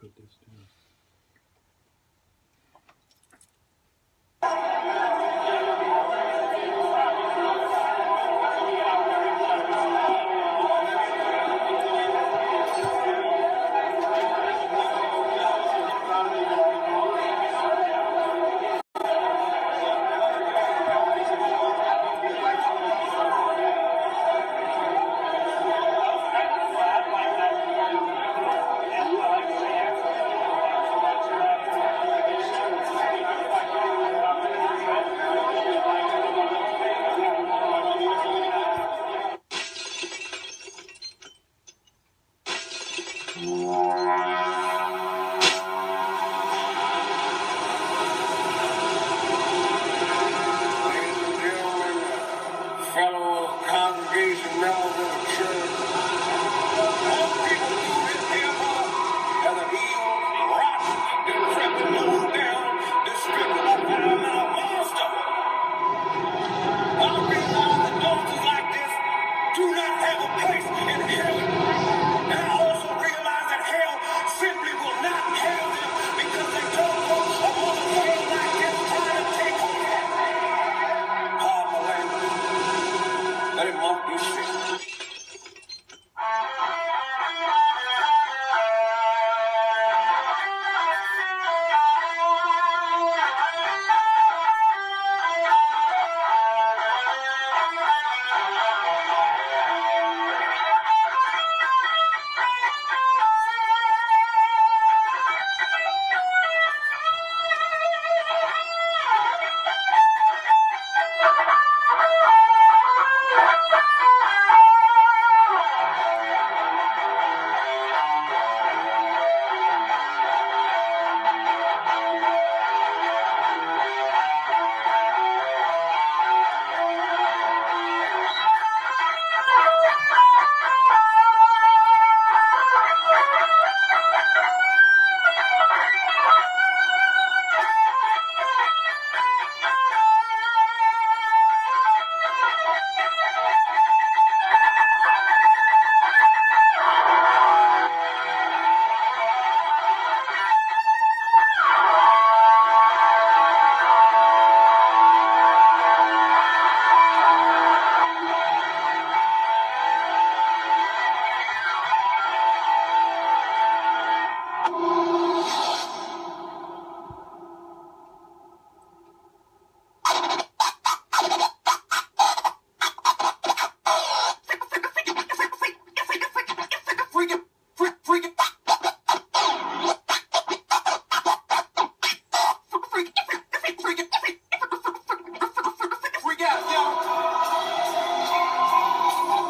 put this down.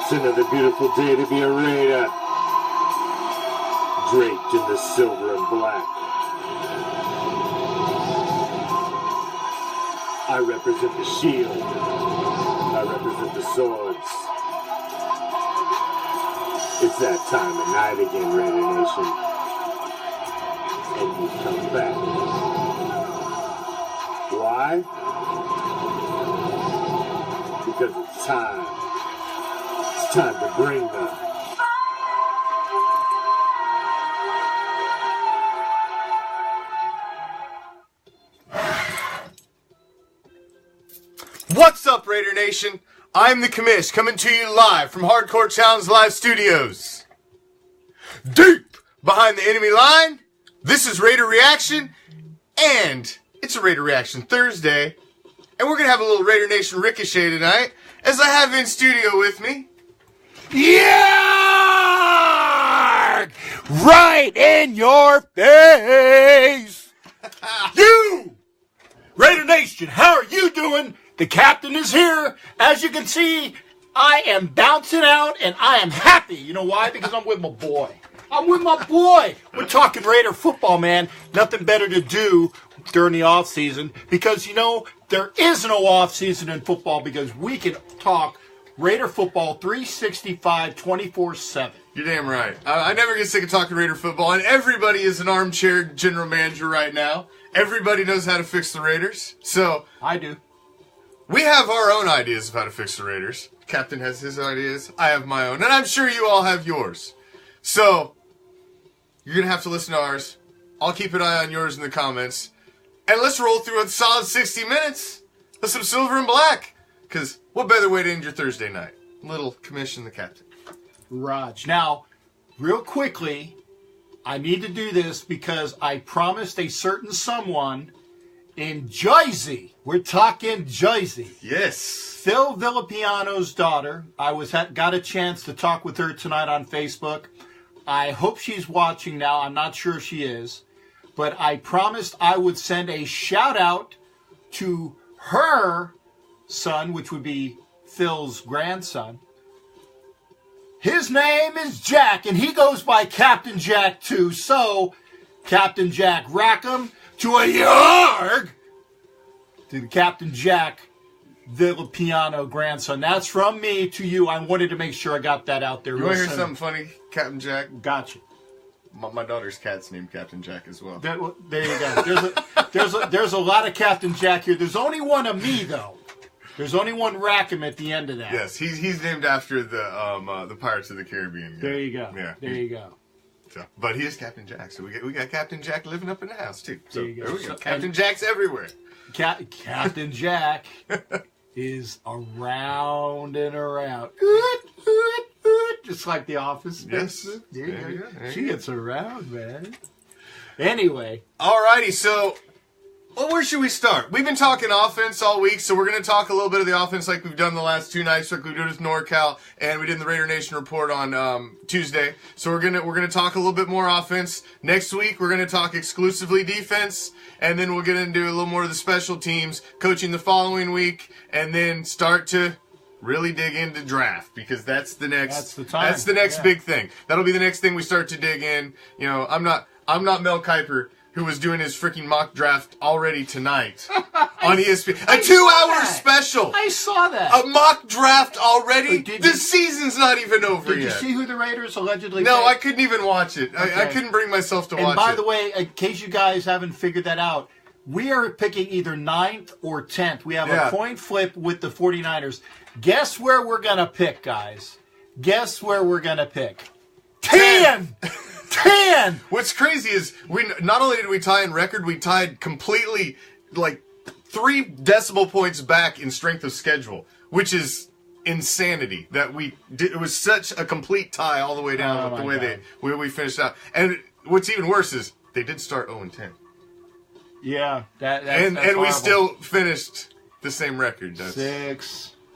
It's another beautiful day to be a Raider, draped in the silver and black. I represent the shield. I represent the swords. It's that time of night again, Raider Nation. And you've come back. Why? Because it's time. It's time to bring them. What's up, Raider Nation? I'm the Commish, coming to you live from Hardcore Challenge Live Studios. Deep behind the enemy line, this is Raider Reaction, and it's a Raider Reaction Thursday, and we're going to have a little Raider Nation Ricochet tonight, as I have in studio with me. Yeah! Right in your face! You! Raider Nation, how are you doing? The captain is here. As you can see, I am bouncing out and I am happy. You know why? Because I'm with my boy. I'm with my boy. We're talking Raider football, man. Nothing better to do during the off season because, you know, there is no off season in football because we can talk Raider football 365, 24/7. You're damn right. I never get sick of talking Raider football, and everybody is an armchair general manager right now. Everybody knows how to fix the Raiders. So I do. We have our own ideas of how to fix the Raiders. Captain has his ideas. I have my own. And I'm sure you all have yours. So, You're going to have to listen to ours. I'll keep an eye on yours in the comments. And let's roll through a solid 60 minutes of some Silver and Black. Because what better way to end your Thursday night? Little Commission the Captain. Raj. Now, real quickly, I need to do this because I promised a certain someone in Jersey. We're talking Jersey. Yes. Phil Villapiano's daughter. I got a chance to talk with her tonight on Facebook. I hope she's watching now. I'm not sure if she is. But I promised I would send a shout out to her son, which would be Phil's grandson. His name is Jack, and he goes by Captain Jack too. So, Captain Jack Rackham to a yarg to Captain Jack Villapiano grandson. That's from me to you. I wanted to make sure I got that out there. You want to hear something funny, Captain Jack? Gotcha. My daughter's cat's named Captain Jack as well. There you go. There's a lot of Captain Jack here. There's only one of me though. There's only one Rackham at the end of that. Yes, he's named after the Pirates of the Caribbean. There you go. Yeah. There you go. So, but he is Captain Jack, so we got Captain Jack living up in the house too. So There you go. there we go. So- Captain Jack's everywhere. Captain Jack is around and around. Just like The Office. Yes. There you There you go. go. There She you go. gets around, man. Anyway. Alrighty, so where should we start? We've been talking offense all week, so we're going to talk a little bit of the offense like we've done the last two nights, like we did with NorCal, and we did the Raider Nation report on Tuesday. So we're gonna talk a little bit more offense. Next week, we're going to talk exclusively defense, and then we'll get into a little more of the special teams, coaching the following week, and then start to really dig into draft, because that's the next. That's the time. That's the next Yeah. big thing. That'll be the next thing we start to dig in. You know, I'm not Mel Kiper, who was doing his freaking mock draft already tonight on ESPN. A 2-hour special. I saw that. A mock draft already? Did The you- season's not even over Did you yet. see who the Raiders allegedly No, picked? I couldn't even watch it. I Okay. couldn't bring myself to And watch by it. the way, in case you guys haven't figured that out, we are picking either 9th or 10th. We have Yeah. a coin flip with the 49ers. Guess where we're going to pick, guys? Guess where we're going to pick? 10! 10! What's crazy is we not only did we tie in record, we tied completely, like, 3 decimal points back in strength of schedule, which is insanity. That we did. It was such a complete tie all the way down Oh with the my way God. we finished out. And what's even worse is they did start 0-10, Yeah, that's and we horrible. still finished the same record. That's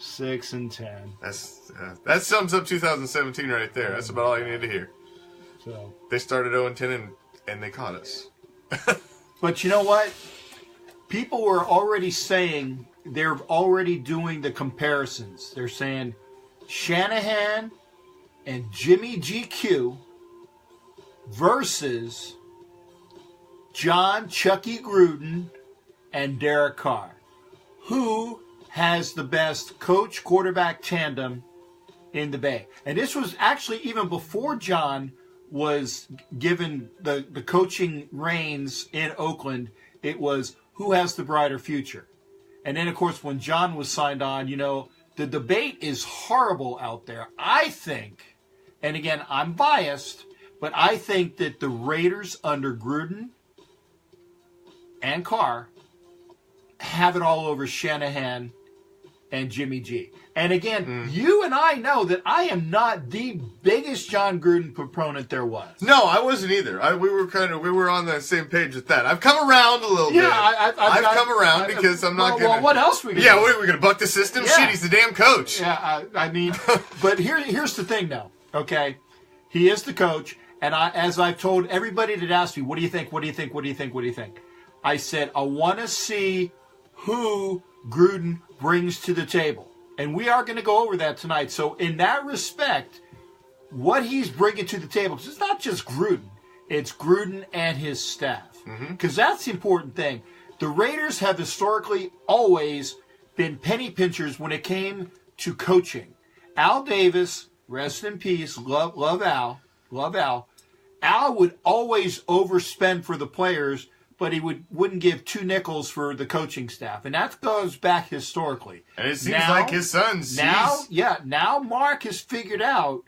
6 and 10. that sums up 2017 right there. That's about all you need to hear. So, They started 0-10 and they caught us. but you know what? People were already saying, they're already doing the comparisons. They're saying Shanahan and Jimmy GQ versus John Chucky Gruden and Derek Carr. Who has the best coach-quarterback tandem in the Bay? And this was actually even before John was given the coaching reins in Oakland. It was who has the brighter future. And then, of course, when John was signed on, you know, the debate is horrible out there. I think, and again, I'm biased, but I think that the Raiders under Gruden and Carr have it all over Shanahan and Jimmy G. And again, you and I know that I am not the biggest John Gruden proponent there was. No, I wasn't either. We were on the same page with that. I've come around a little bit. I've come around because I'm not gonna. Well, what else we? Yeah, we're gonna buck the system. Yeah. Shit, he's the damn coach. Yeah, I mean, but here's the thing, though. Okay, he is the coach, and as I've told everybody that asked me, what do you think? What do you think? What do you think? What do you think? I said I want to see who Gruden brings to the table. And we are going to go over that tonight. So in that respect, what he's bringing to the table, because it's not just Gruden. It's Gruden and his staff. Because that's the important thing. The Raiders have historically always been penny pinchers when it came to coaching. Al Davis, rest in peace, love Al. Al would always overspend for the players, but he wouldn't give 2 nickels for the coaching staff. And that goes back historically. And it seems like his son's. Now Mark has figured out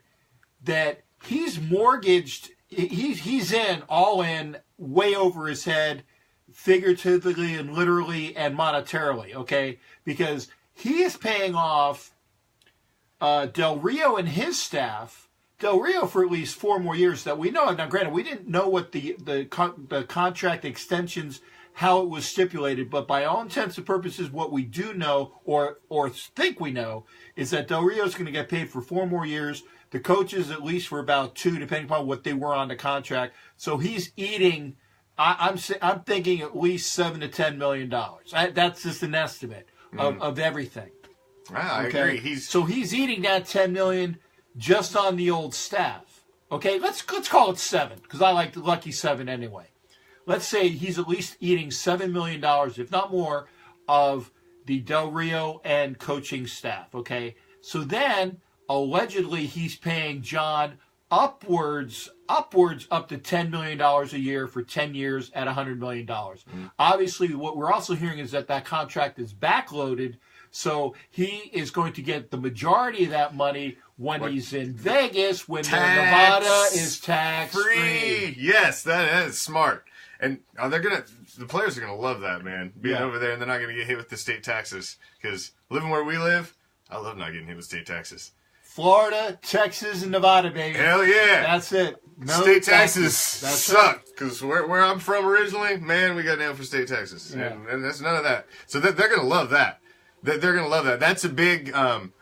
that he's mortgaged he's in, all in, way over his head, figuratively and literally and monetarily, okay? Because he is paying off Del Rio and his staff, Del Rio for at least 4 more years that we know of. Now, granted, we didn't know what the contract extensions, how it was stipulated, but by all intents and purposes, what we do know or think we know is that Del Rio is going to get paid for 4 more years. The coaches at least for about 2, depending upon what they were on the contract. So he's eating. I'm thinking at least $7 to $10 million. That's just an estimate of everything. I agree. He's eating that $10 million just on the old staff. Okay, let's call it 7 because I like the lucky 7 anyway. Let's say he's at least eating $7 million, if not more, of the Del Rio and coaching staff. Okay, so then allegedly he's paying John upwards up to $10 million a year for 10 years at $100 million. Obviously, what we're also hearing is that contract is backloaded, so he is going to get the majority of that money when he's in Vegas, when Nevada is tax-free. Yes, that is smart. And the players are gonna love that, man. Being over there, and they're not gonna get hit with the state taxes. Because living where we live, I love not getting hit with state taxes. Florida, Texas, and Nevada, baby. Hell yeah. That's it. No state taxes suck. Because where I'm from originally, man, we got nailed for state taxes. Yeah. And that's none of that. So they're going to love that. They're going to love that. That's a big, when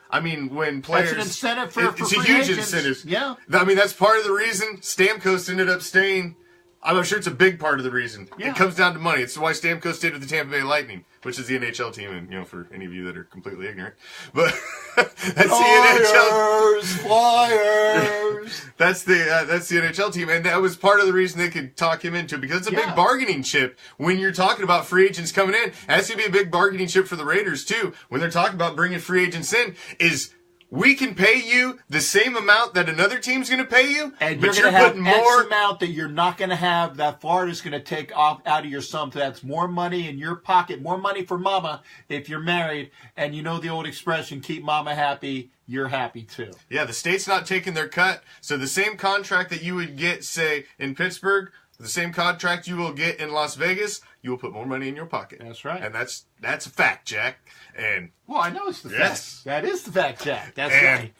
players... That's an incentive for It's free a huge agents. incentive. Yeah. I mean, that's part of the reason Stamkos ended up staying. I'm sure it's a big part of the reason. Yeah. It comes down to money. It's why Stamkos stayed with the Tampa Bay Lightning, which is the NHL team, and for any of you that are completely ignorant, but that's the NHL. Flyers. That's the NHL team, and that was part of the reason they could talk him into it, because it's a big bargaining chip when you're talking about free agents coming in. And that's going to be a big bargaining chip for the Raiders too when they're talking about bringing free agents in. Is we can pay you the same amount that another team's going to pay you, and but you're going to have more X amount that you're not going to have, that Florida's going to take off out of your sum. So that's more money in your pocket, more money for mama if you're married. And you know the old expression, keep mama happy, you're happy too. Yeah, the state's not taking their cut. So the same contract that you would get, say, in Pittsburgh, the same contract you will get in Las Vegas, you will put more money in your pocket. That's right. And that's a fact, Jack. And well, I know it's the fact. That is the fact, Jack. That's right.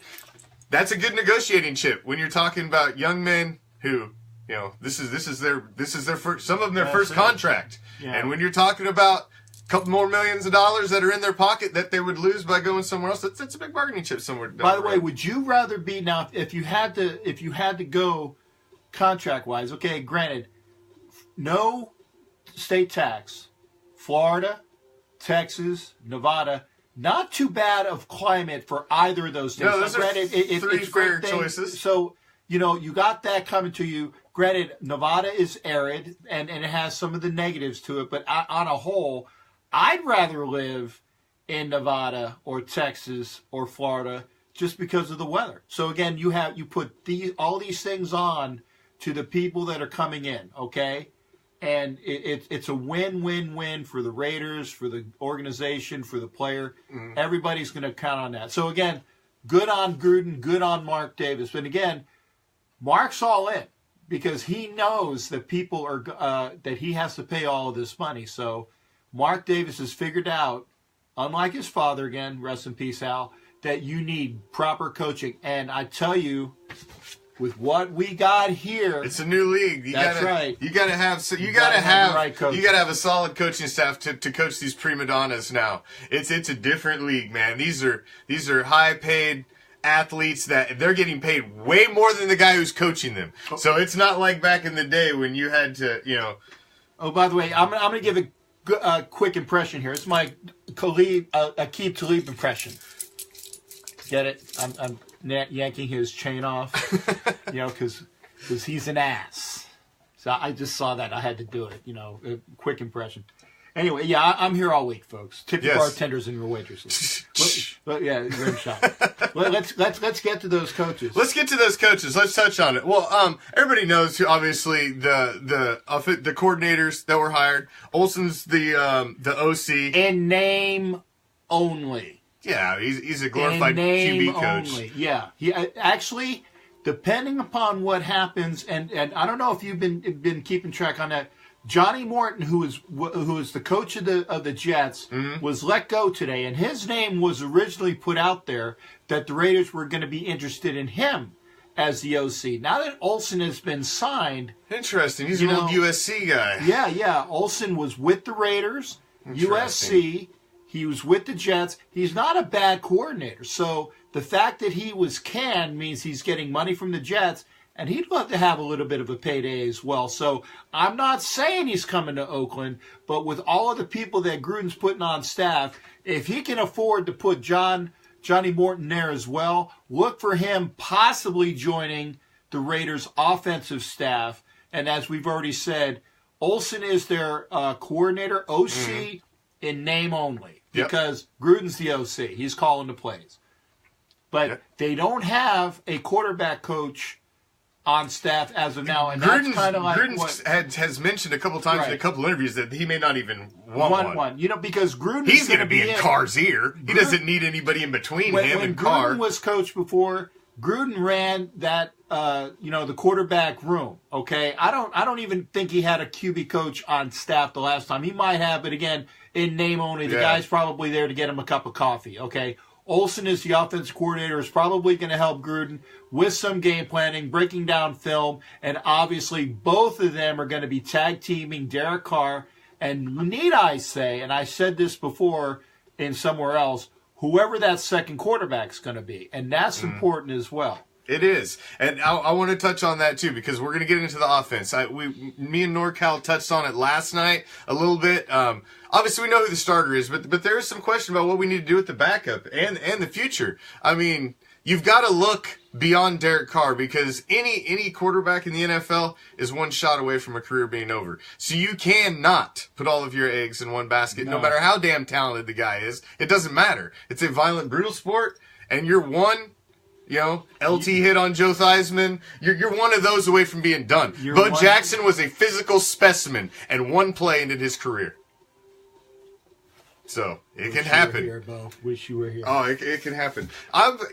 That's a good negotiating chip when you're talking about young men who, this is their first, some of them their first contract. Yeah. And when you're talking about a couple more millions of dollars that are in their pocket that they would lose by going somewhere else, that's a big bargaining chip somewhere. By the way, would you rather be, now if you had to go contract wise, okay, granted, no state tax, Florida, Texas, Nevada, not too bad of climate for either of those states. No, those are three fair choices. So, you got that coming to you. Granted, Nevada is arid, and it has some of the negatives to it, but on a whole, I'd rather live in Nevada or Texas or Florida just because of the weather. So again, you put all these things on to the people that are coming in, okay? And it's a win-win-win for the Raiders, for the organization, for the player. Mm-hmm. Everybody's going to count on that. So, again, good on Gruden, good on Mark Davis. But, again, Mark's all in because he knows that people are that he has to pay all of this money. So, Mark Davis has figured out, unlike his father, again, rest in peace, Al, that you need proper coaching. And I tell you, with what we got here, it's a new league. You gotta have a solid coaching staff to coach these prima donnas now. It's a different league, man. These are high paid athletes that they're getting paid way more than the guy who's coaching them. So it's not like back in the day when you had to, Oh, by the way, I'm gonna give a quick impression here. It's my Aqib Talib impression. Get it? I'm yanking his chain off, because he's an ass. So I just saw that. I had to do it, a quick impression. Anyway, yeah, I'm here all week, folks. Tip your bartenders and your waitresses. But yeah, rim shot. Let's get to those coaches. Let's get to those coaches. Let's touch on it. Well, everybody knows who, obviously the coordinators that were hired. Olsen's the OC. In name only. Yeah, he's a glorified QB coach. Only. Yeah, he actually depending upon what happens, and I don't know if you've been keeping track on that. Johnny Morton, who is the coach of the Jets, was let go today, and his name was originally put out there that the Raiders were going to be interested in him as the OC. Now that Olsen has been signed, interesting. He's an old USC guy. Yeah. Olsen was with the Raiders, USC. He was with the Jets. He's not a bad coordinator. So the fact that he was canned means he's getting money from the Jets. And he'd love to have a little bit of a payday as well. So I'm not saying he's coming to Oakland, but with all of the people that Gruden's putting on staff, if he can afford to put Johnny Morton there as well, look for him possibly joining the Raiders' offensive staff. And as we've already said, Olsen is their coordinator, OC in name only, because Gruden's the OC. He's calling the plays. But they don't have a quarterback coach on staff as of now, and that's kind of like Gruden has mentioned a couple times in a couple interviews that he may not even want one. Because Gruden he's going to be in Carr's ear. He doesn't need anybody in between him and Carr. When Gruden was coach before, Gruden ran that the quarterback room. Okay, I don't even think he had a QB coach on staff the last time. He might have, but again, in name only. The guy's probably there to get him a cup of coffee. Okay. Olsen is the offensive coordinator, is probably going to help Gruden with some game planning, breaking down film, and obviously both of them are going to be tag teaming Derek Carr. And need I say, and I said this before in somewhere else, whoever that second quarterback's going to be. And that's important as well. It is. And I want to touch on that too, because we're going to get into the offense. Me and NorCal touched on it last night a little bit. Obviously, we know who the starter is, but there is some question about what we need to do with the backup and the future. I mean, you've got to look beyond Derek Carr, because any quarterback in the NFL is one shot away from a career being over. So you cannot put all of your eggs in one basket, no matter how damn talented the guy is. It doesn't matter. It's a violent, brutal sport, and you're one... LT hit on Joe Theismann. You're one of those away from being done. Bo Jackson was a physical specimen, and one play ended his career. So it can happen. Here, Bo. Wish you were here. Oh, it can happen.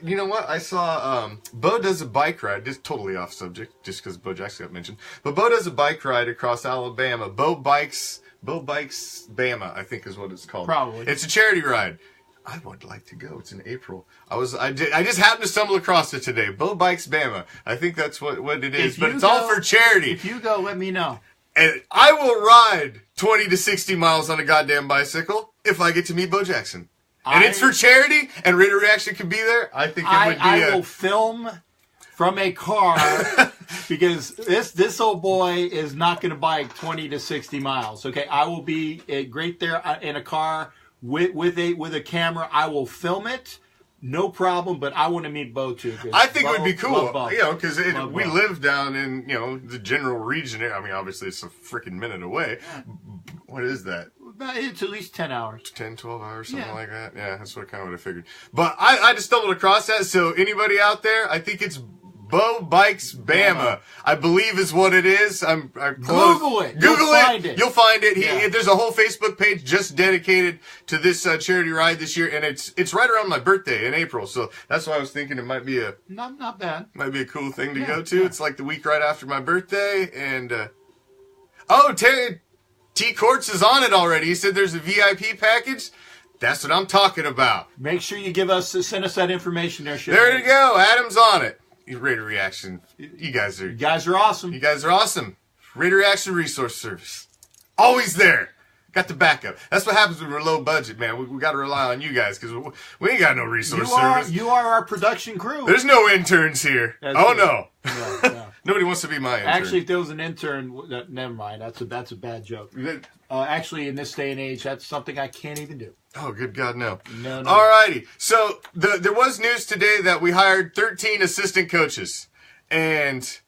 You know what? I saw Bo does a bike ride. Just totally off subject, just because Bo Jackson got mentioned. But Bo does a bike ride across Alabama. Bo Bikes Bama, I think is what it's called. Probably. It's a charity ride. I would like to go. It's in April. I just happened to stumble across it today. Bo Bikes Bama. I think that's what it is. But it's all for charity. If you go, let me know. And I will ride 20 to 60 miles on a goddamn bicycle if I get to meet Bo Jackson. And it's for charity, and Raider Reaction can be there. I think it would be I will film from a car because this old boy is not going to bike 20 to 60 miles. Okay, I will be right there in a car with a camera. I will film it, no problem. But I want to meet Bo too. I think it would be cool, because we live down in the general region. I mean, obviously it's a freaking minute away. What is that? It's at least 10 hours. 10, 12 hours, something like that. Yeah, that's what I kind of would have figured. But I just stumbled across that. So anybody out there, I think it's Bo Bikes Bama, I believe is what it is. I'm close. Google it. You'll find it. There's a whole Facebook page just dedicated to this charity ride this year, and it's right around my birthday in April. So that's why I was thinking it might be not bad. Might be a cool thing to go to. It's like the week right after my birthday, and Terry T Courts is on it already. He said there's a VIP package. That's what I'm talking about. Make sure you send us that information there. There you go. Adam's on it. Raider Reaction. You guys are awesome. You guys are awesome. Raider Reaction Resource Service. Always there. Got the backup. That's what happens when we're low budget, man. We got to rely on you guys because we ain't got no resource service. You are our production crew. There's no interns here. No. No. Nobody wants to be my intern. Actually, if there was an intern, never mind. That's a bad joke. Actually, in this day and age, that's something I can't even do. Oh, good God, no. No. Alrighty. So, there was news today that we hired 13 assistant coaches. And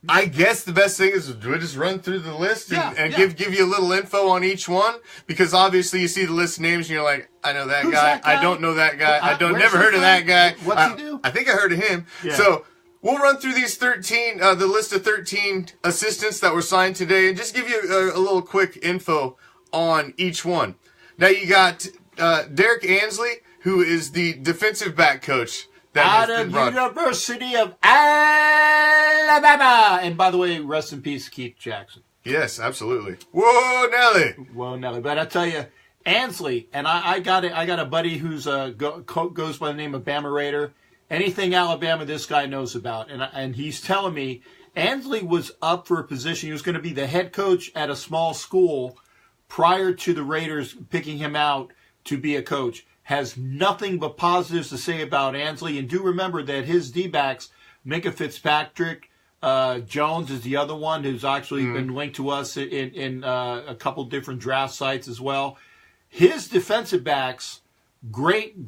I guess the best thing is we just run through the list and give you a little info on each one. Because obviously you see the list of names and you're like, I know that guy. I don't know that guy. Never heard of that guy. What's he do? I think I heard of him. Yeah. So, we'll run through these 13, the list of 13 assistants that were signed today and just give you a little quick info on each one. Now you got Derek Ansley, who is the defensive back coach. that out has of been brought. University of Alabama. And by the way, rest in peace, Keith Jackson. Yes, absolutely. Whoa, Nelly. Well, Nelly, but I tell you, Ansley, and I got a buddy who's goes by the name of Bama Raider. Anything Alabama, this guy knows about, and he's telling me Ansley was up for a position. He was going to be the head coach at a small school prior to the Raiders picking him out to be a coach. Has nothing but positives to say about Ansley, and do remember that his D-backs, Minka Fitzpatrick, Jones is the other one who's actually been linked to us in a couple different draft sites as well. His defensive backs, great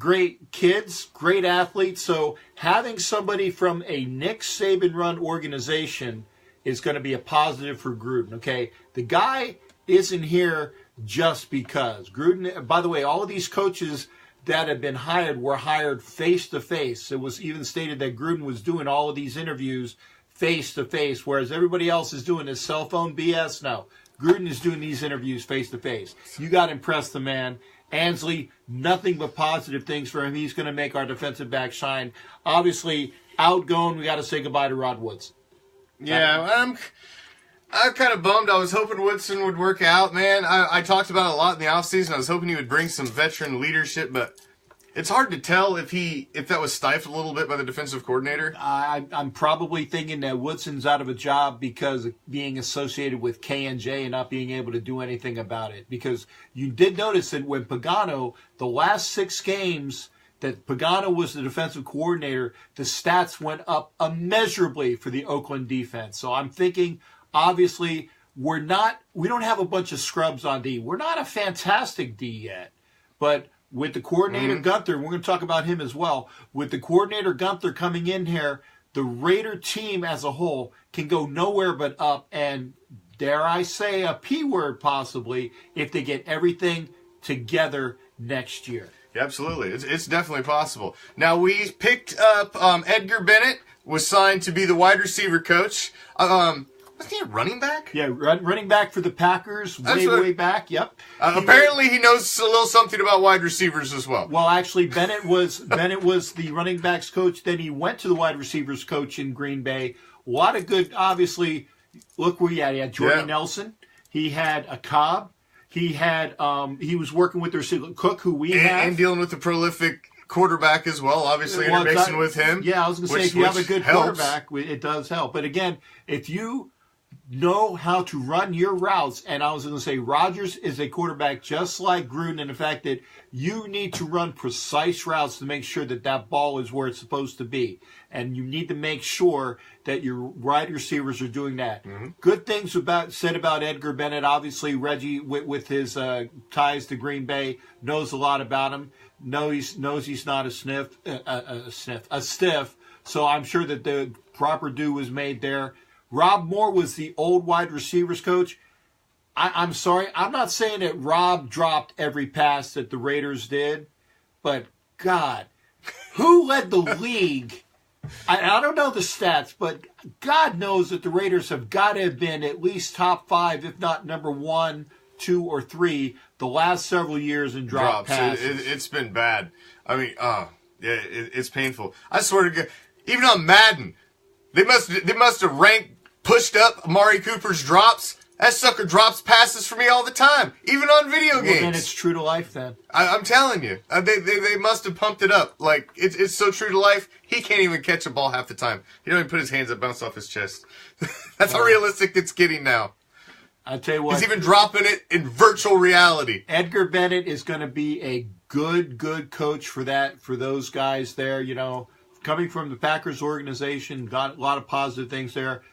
kids, great athletes. So having somebody from a Nick Saban-run organization is going to be a positive for Gruden, okay? The guy isn't here just because. Gruden, by the way, all of these coaches that have been hired were hired face-to-face. It was even stated that Gruden was doing all of these interviews face-to-face, whereas everybody else is doing this cell phone BS. No, Gruden is doing these interviews face-to-face. You got to impress the man. Ansley, nothing but positive things for him. He's going to make our defensive back shine. Obviously, outgoing, we got to say goodbye to Rod Woods. Yeah, I'm kind of bummed. I was hoping Woodson would work out, man. I talked about it a lot in the offseason. I was hoping he would bring some veteran leadership, but it's hard to tell if that was stifled a little bit by the defensive coordinator. I'm probably thinking that Woodson's out of a job because of being associated with K&J and not being able to do anything about it. Because you did notice that when Pagano, the last 6 games that Pagano was the defensive coordinator, the stats went up immeasurably for the Oakland defense. So I'm thinking, obviously, we don't have a bunch of scrubs on D. We're not a fantastic D yet. But with the coordinator Gunther, we're going to talk about him as well. With the coordinator Gunther coming in here, the Raider team as a whole can go nowhere but up, and dare I say a P word possibly, if they get everything together next year. Yeah, absolutely. It's definitely possible. Now, we picked up Edgar Bennett, was signed to be the wide receiver coach. Wasn't he a running back? Yeah, running back for the Packers, way back. Yep. Apparently, he knows a little something about wide receivers as well. Well, actually, Bennett was the running backs coach. Then he went to the wide receivers coach in Green Bay. A lot of good. Obviously, look where he had Jordy Nelson. He had a Cobb. He had he was working with their Cook, who we have, and dealing with the prolific quarterback as well. Obviously, intermixing with him. Yeah, I was going to say, if you have a good quarterback, it does help. But again, if you know how to run your routes, and I was going to say Rodgers is a quarterback just like Gruden in the fact that you need to run precise routes to make sure that that ball is where it's supposed to be. And you need to make sure that your wide receivers are doing that. Good things said about Edgar Bennett. Obviously, Reggie, with his ties to Green Bay, knows a lot about him. Knows he's not a stiff. So I'm sure that the proper due was made there. Rob Moore was the old wide receivers coach. I'm sorry. I'm not saying that Rob dropped every pass that the Raiders did, but God, who led the league? I don't know the stats, but God knows that the Raiders have got to have been at least top 5, if not number 1, 2, or 3, the last several years in drop passes. It's been bad. I mean, it's painful. I swear to God, even on Madden, they must have pushed up Amari Cooper's drops. That sucker drops passes for me all the time, even on video games. Then it's true to life then. I'm telling you. They must have pumped it up. Like, it's so true to life, he can't even catch a ball half the time. He don't even put his hands up, bounce off his chest. That's how realistic it's getting now. I tell you what. He's even dropping it in virtual reality. Edgar Bennett is going to be a good coach for those guys there. You know, coming from the Packers organization, got a lot of positive things there.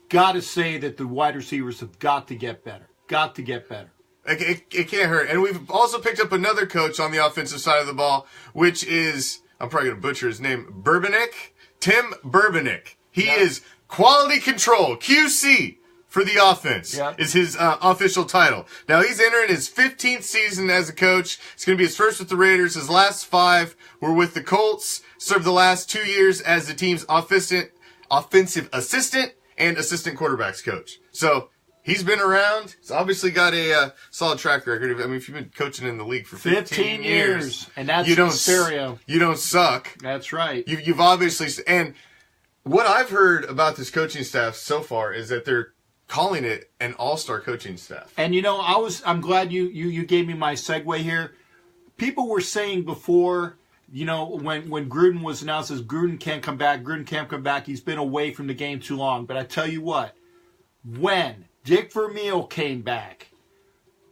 Got to say that the wide receivers have got to get better. It can't hurt. And we've also picked up another coach on the offensive side of the ball, which is, I'm probably going to butcher his name, Tim Burbanick. He is quality control, QC, for the offense, is his official title. Now, he's entering his 15th season as a coach. It's going to be his first with the Raiders. His last 5 were with the Colts. Served the last 2 years as the team's offensive assistant and assistant quarterbacks coach. So He's been around. He's obviously got a solid track record. I mean, if you've been coaching in the league for 15 years, and that's in stereo. You don't suck. That's right. You've obviously, and what I've heard about this coaching staff so far is that they're calling it an all-star coaching staff. And I'm glad you gave me my segue here. People were saying before, when Gruden was announced as Gruden can't come back, he's been away from the game too long. But I tell you what, when Dick Vermeil came back,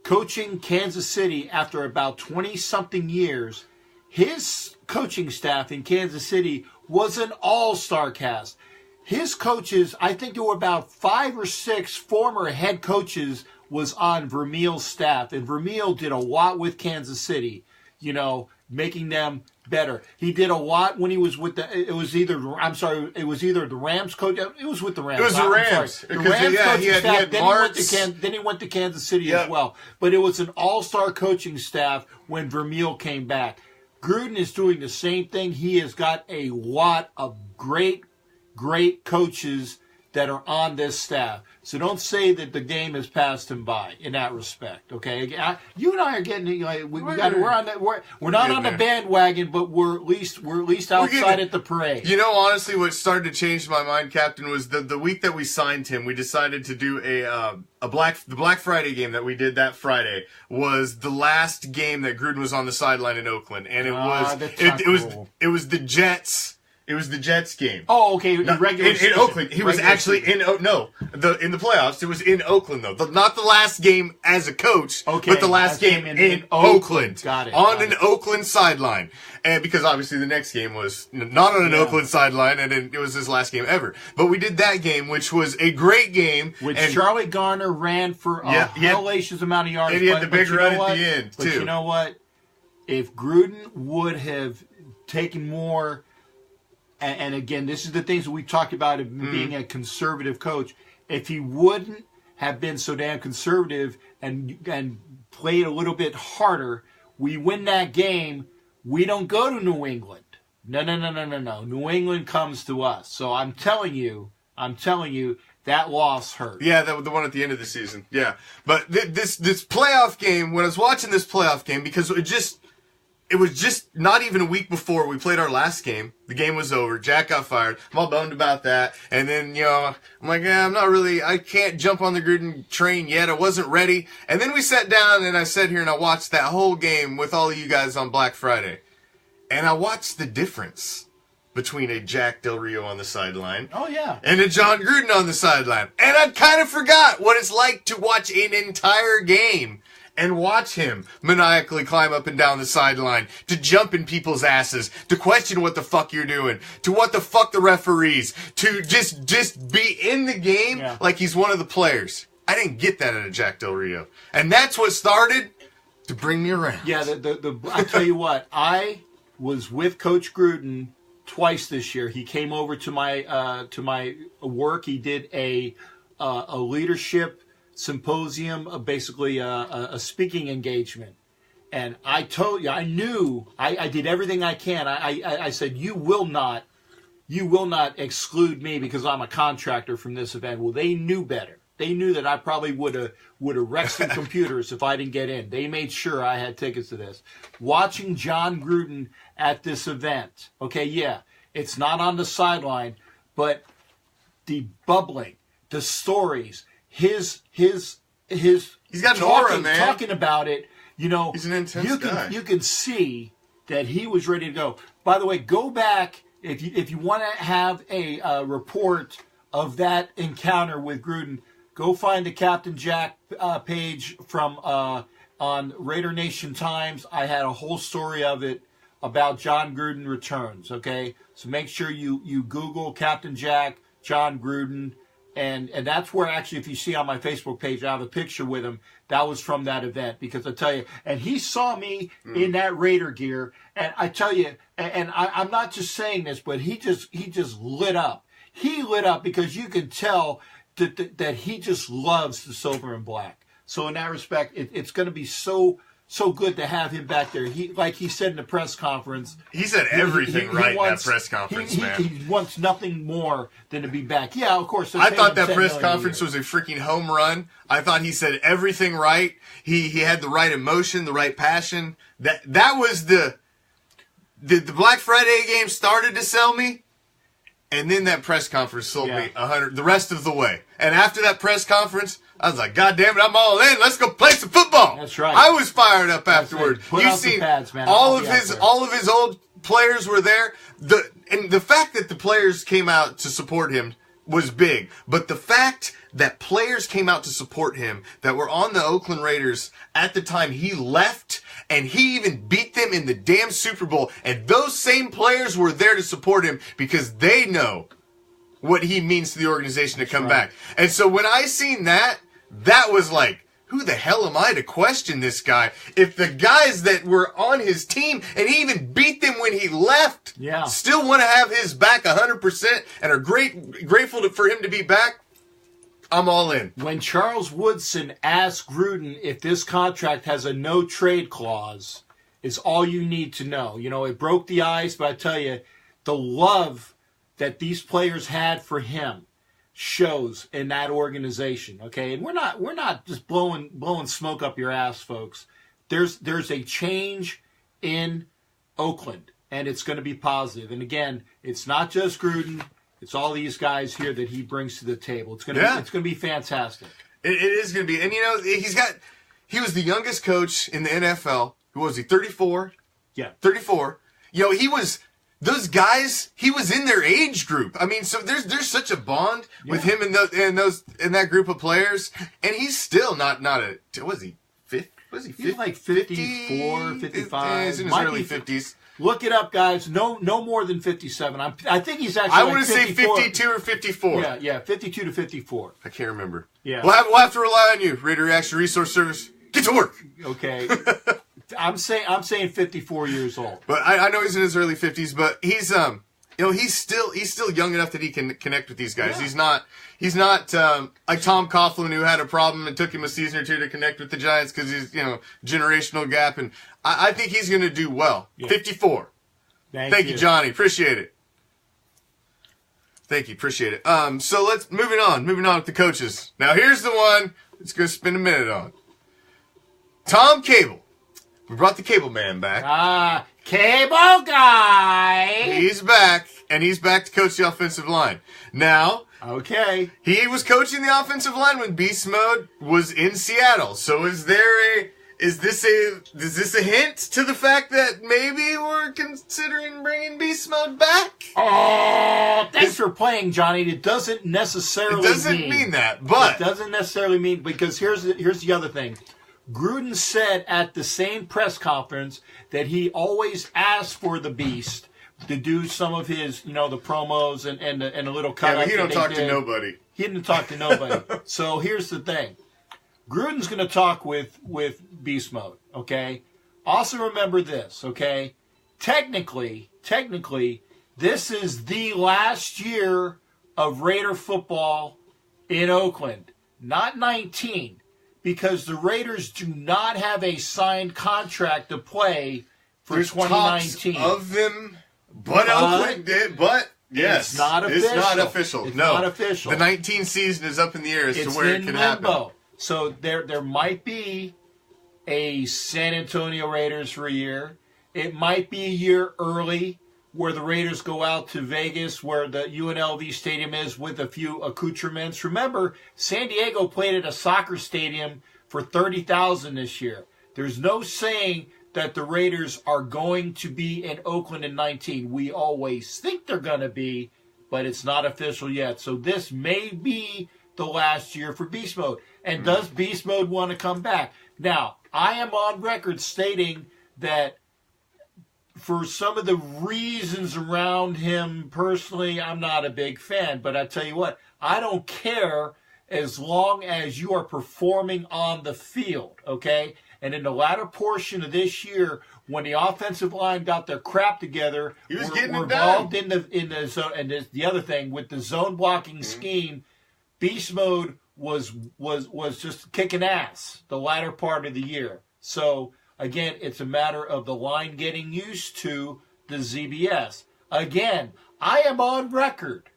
coaching Kansas City after about 20-something years, his coaching staff in Kansas City was an all-star cast. His coaches, I think there were about 5 or 6 former head coaches was on Vermeil's staff. And Vermeil did a lot with Kansas City, making them better. He did a lot when he was with it was either the Rams coach. It was with the Rams. It was the Rams. The Rams coaching staff. Then Then he went to Kansas City as well. But it was an all-star coaching staff when Vermeil came back. Gruden is doing the same thing. He has got a lot of great coaches that are on this staff. So don't say that the game has passed him by in that respect. Okay, you and I are getting we're not on the bandwagon, but we're at least outside at the parade. Honestly, what started to change my mind, Captain, was the week that we signed him. We decided to do the Black Friday game that we did that Friday was the last game that Gruden was on the sideline in Oakland, and it was the Jets. It was the Jets game. Oh, okay. In Oakland. He was actually in the playoffs. It was in Oakland though. Not the last game as a coach, but the last game in Oakland. Got it. On an Oakland sideline, and because obviously the next game was not on an Oakland sideline, and it was his last game ever. But we did that game, which was a great game. Which Charlie Garner ran for a hellacious amount of yards. And he had the big run at the end too. But you know what? If Gruden would have taken more. And again, this is the things that we talked about being a conservative coach. If he wouldn't have been so damn conservative and played a little bit harder, we win that game. We don't go to New England. No. New England comes to us. So I'm telling you, that loss hurt. Yeah, the one at the end of the season. Yeah, but this playoff game. When I was watching this playoff game, because it was just not even a week before we played our last game. The game was over. Jack got fired. I'm all bummed about that. And then, I'm like, I can't jump on the Gruden train yet. I wasn't ready. And then we sat down and I sat here and I watched that whole game with all of you guys on Black Friday. And I watched the difference between a Jack Del Rio on the sideline. Oh, yeah. And a John Gruden on the sideline. And I kind of forgot what it's like to watch an entire game and watch him maniacally climb up and down the sideline, to jump in people's asses, to question what the fuck you're doing, to what the fuck the referees, to just be in the game like he's one of the players. I didn't get that out of Jack Del Rio. And that's what started to bring me around. Yeah, I tell you what, I was with Coach Gruden twice this year. He came over to my work. He did a leadership symposium, basically a speaking engagement. And I told you, I knew, I did everything I can. I said, you will not exclude me because I'm a contractor from this event. Well, they knew better. They knew that I probably would have wrecked some computers if I didn't get in. They made sure I had tickets to this. Watching John Gruden at this event, okay, yeah, it's not on the sideline, but the bubbling, the stories, he's got an aura, man. Talking about it, he's an intense guy. You can see that he was ready to go. By the way, go back if you want to have a report of that encounter with Gruden. Go find the Captain Jack page from on Raider Nation Times. I had a whole story of it about John Gruden returns. Okay, so make sure you Google Captain Jack, John Gruden. And that's where actually, if you see on my Facebook page, I have a picture with him. That was from that event, because I tell you, and he saw me in that Raider gear, and I tell you, and I'm not just saying this, but he just lit up. He lit up because you can tell that he just loves the silver and black. So in that respect, it's going to be so so good to have him back there. He, like he said in the press conference, he said everything right in that press conference, man. He wants nothing more than to be back. Yeah, of course. I thought that press conference was a freaking home run. I thought he said everything right. He had the right emotion, the right passion. That was the Black Friday game started to sell me. And then that press conference sold me the rest of the way. And after that press conference, I was like, God damn it, I'm all in. Let's go play some football. That's right. I was fired up afterwards. Right. You've seen pads, man. all of his old players were there. And the fact that the players came out to support him was big. But the fact that players came out to support him that were on the Oakland Raiders at the time he left, and he even beat them in the damn Super Bowl, and those same players were there to support him because they know what he means to the organization to come back. And so when I seen that was like, who the hell am I to question this guy? If the guys that were on his team, and he even beat them when he left, still want to have his back 100% and are grateful for him to be back, I'm all in. When Charles Woodson asked Gruden if this contract has a no-trade clause, is all you need to know. You know, it broke the ice, but I tell you, the love that these players had for him shows in that organization. Okay, and we're not just blowing smoke up your ass, folks. There's a change in Oakland, and it's going to be positive. And again, it's not just Gruden. It's all these guys here that he brings to the table. It's gonna be fantastic. It is gonna be, and you know he was the youngest coach in the NFL. Who was he? 34. Yeah, 34. You know, those guys. He was in their age group. I mean, so there's such a bond with him and that group of players, and he's still not a. Was he 50? Was he 50? He's like 54, 55. He's in his early 50s. Look it up, guys. No more than 57. I think he's actually. I want to say 52 or 54. Yeah, 52 to 54. I can't remember. Yeah, we'll have to rely on you, Raider Reaction Resource Service. Get to work. Okay. I'm saying 54 years old. But I know he's in his early 50s. But he's he's still young enough that he can connect with these guys. Yeah. He's not like Tom Coughlin, who had a problem and took him a season or two to connect with the Giants because he's generational gap, and I think he's going to do well. Yeah. 54. Thank you, Johnny. Appreciate it. Thank you. Appreciate it. So let's moving on with the coaches. Now here's the one that's going to spend a minute on Tom Cable. We brought the Cable Man back. Cable guy. He's back, and he's back to coach the offensive line. Now, okay, he was coaching the offensive line when Beast Mode was in Seattle. So is this a hint to the fact that maybe we're considering bringing Beast Mode back? Oh, thanks for playing, Johnny. It doesn't necessarily mean that, but it doesn't necessarily mean, because here's the other thing. Gruden said at the same press conference that he always asked for the Beast to do some of his, the promos and a little cut. Yeah, but he don't talk to nobody. He didn't talk to nobody. So here's the thing. Gruden's going to talk with Beast Mode, okay? Also remember this, okay? Technically, this is the last year of Raider football in Oakland, not 19. Because the Raiders do not have a signed contract to play for 2019. Talks of them, but Oakland did. But yes, it's not official. It's not official. It's not official. The 19 season is up in the air as to where it can happen. So there might be a San Antonio Raiders for a year. It might be a year early where the Raiders go out to Vegas, where the UNLV stadium is, with a few accoutrements. Remember, San Diego played at a soccer stadium for 30,000 this year. There's no saying that the Raiders are going to be in Oakland in 19. We always think they're going to be, but it's not official yet. So this may be the last year for Beast Mode. And does Beast Mode want to come back? Now, I am on record stating that for some of the reasons around him personally, I'm not a big fan. But I tell you what, I don't care as long as you are performing on the field, okay? And in the latter portion of this year, when the offensive line got their crap together, we're involved in the zone. And the other thing, with the zone blocking scheme, Beast Mode was just kicking ass the latter part of the year. So Again, it's a matter of the line getting used to the ZBS. Again, I am on record